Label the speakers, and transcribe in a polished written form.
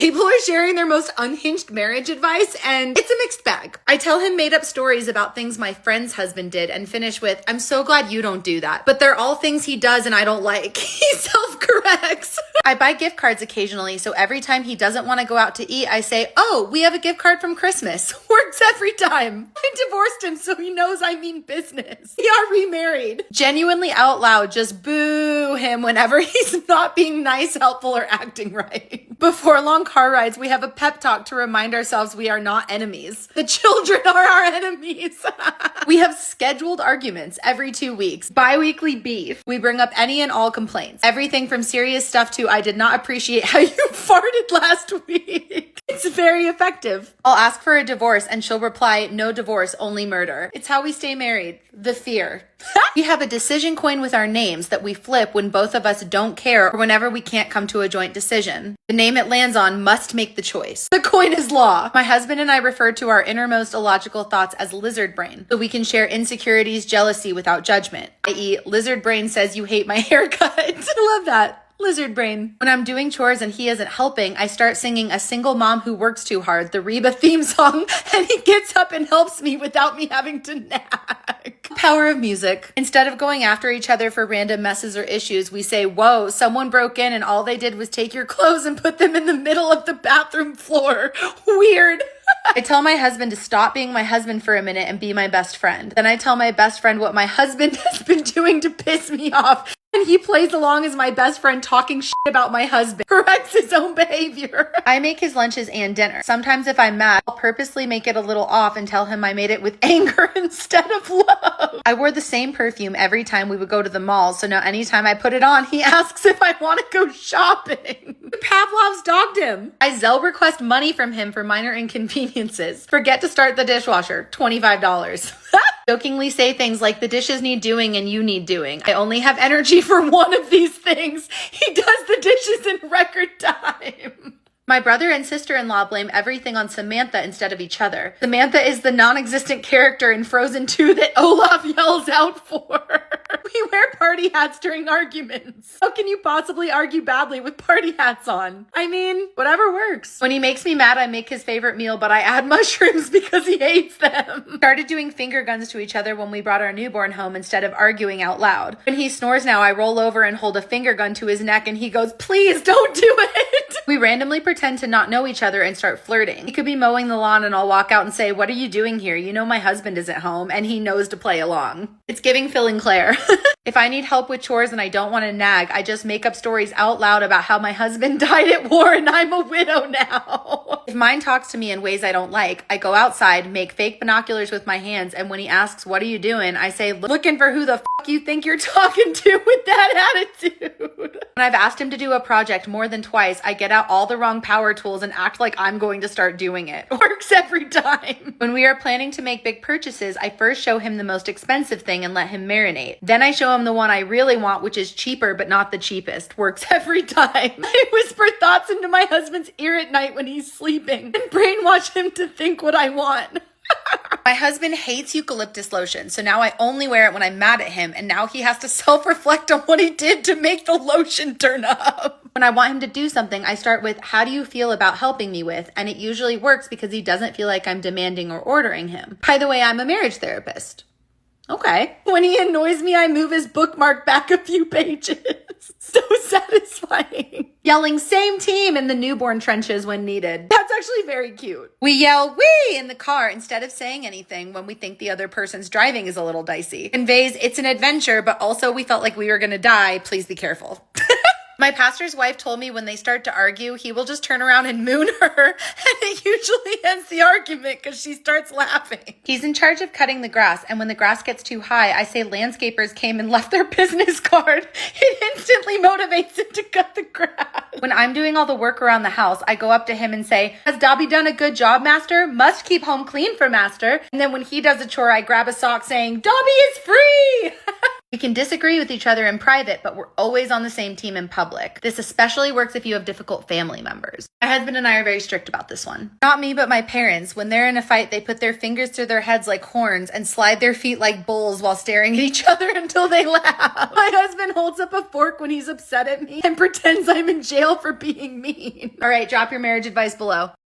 Speaker 1: People are sharing their most unhinged marriage advice, and it's a mixed bag. I tell him made up stories about things my friend's husband did and finish with, I'm so glad you don't do that. But they're all things he does and I don't like. He self-corrects. I buy gift cards occasionally, so every time he doesn't want to go out to eat, I say, oh, we have a gift card from Christmas. Works every time. I divorced him so he knows I mean business. We are remarried. Genuinely out loud, just boo him whenever he's not being nice, helpful, or acting right. Before long car rides, we have a pep talk to remind ourselves we are not enemies. The children are our enemies. We have scheduled arguments every 2 weeks. Bi-weekly beef. We bring up any and all complaints. Everything from serious stuff to I did not appreciate how you farted last week. It's very effective. I'll ask for a divorce and she'll reply, no divorce, only murder. It's how we stay married. The fear. We have a decision coin with our names that we flip when both of us don't care or whenever we can't come to a joint decision. The name it lands on must make the choice. The coin is law. My husband and I refer to our innermost illogical thoughts as lizard brain, so we can share insecurities, jealousy without judgment. I.e., lizard brain says you hate my haircut. I love that. Lizard brain. When I'm doing chores and he isn't helping, I start singing A Single Mom Who Works Too Hard, the Reba theme song, and he gets up and helps me without me having to nag. Power of music. Instead of going after each other for random messes or issues, we say, whoa, someone broke in and all they did was take your clothes and put them in the middle of the bathroom floor. Weird. I tell my husband to stop being my husband for a minute and be my best friend. Then I tell my best friend what my husband has been doing to piss me off. And he plays along as my best friend talking shit about my husband. Corrects his own behavior. I make his lunches and dinner. Sometimes if I'm mad, I'll purposely make it a little off and tell him I made it with anger instead of love. I wore the same perfume every time we would go to the mall, so now anytime I put it on, he asks if I want to go shopping. Pavlov's dogged him. I Zelle request money from him for minor inconveniences. Forget to start the dishwasher. $25. Jokingly say things like the dishes need doing and you need doing. I only have energy for one of these things. He does the dishes in record time. My brother and sister-in-law blame everything on Samantha instead of each other. Samantha is the non-existent character in Frozen 2 that Olaf yells out for. We wear party hats during arguments. How can you possibly argue badly with party hats on? I mean, whatever works. When he makes me mad, I make his favorite meal, but I add mushrooms because he hates them. Started doing finger guns to each other when we brought our newborn home instead of arguing out loud. When he snores now, I roll over and hold a finger gun to his neck and he goes, please don't do it. We randomly pretend to not know each other and start flirting. He could be mowing the lawn and I'll walk out and say, what are you doing here? You know my husband isn't home, and he knows to play along. It's giving Phil and Claire. If I need help with chores and I don't want to nag, I just make up stories out loud about how my husband died at war and I'm a widow now. If mine talks to me in ways I don't like, I go outside, make fake binoculars with my hands, and when he asks, what are you doing? I say, looking for who the fuck you think you're talking to with that attitude. When I've asked him to do a project more than twice, I get out all the wrong power tools and act like I'm going to start doing it. Works every time. When we are planning to make big purchases, I first show him the most expensive thing and let him marinate. Then I show him the one I really want, which is cheaper but not the cheapest. Works every time. I whisper thoughts into my husband's ear at night when he's sleeping and brainwash him to think what I want. My husband hates eucalyptus lotion, so now I only wear it when I'm mad at him, and now he has to self-reflect on what he did to make the lotion turn up. When I want him to do something, I start with, how do you feel about helping me with? And it usually works because he doesn't feel like I'm demanding or ordering him. By the way, I'm a marriage therapist. Okay. When he annoys me, I move his bookmark back a few pages. So satisfying. Yelling same team in the newborn trenches when needed. That's actually very cute. We yell wee in the car instead of saying anything when we think the other person's driving is a little dicey. Conveys it's an adventure, but also we felt like we were gonna die. Please be careful. My pastor's wife told me when they start to argue, he will just turn around and moon her, and it usually ends the argument because she starts laughing. He's in charge of cutting the grass, and when the grass gets too high, I say landscapers came and left their business card. It instantly motivates him to cut the grass. When I'm doing all the work around the house, I go up to him and say, has Dobby done a good job, master? Must keep home clean for master. And then when he does a chore, I grab a sock saying, Dobby is free! We can disagree with each other in private, but we're always on the same team in public. This especially works if you have difficult family members. My husband and I are very strict about this one. Not me, but my parents. When they're in a fight, they put their fingers through their heads like horns and slide their feet like bulls while staring at each other until they laugh. My husband holds up a fork when he's upset at me and pretends I'm in jail for being mean. All right, drop your marriage advice below.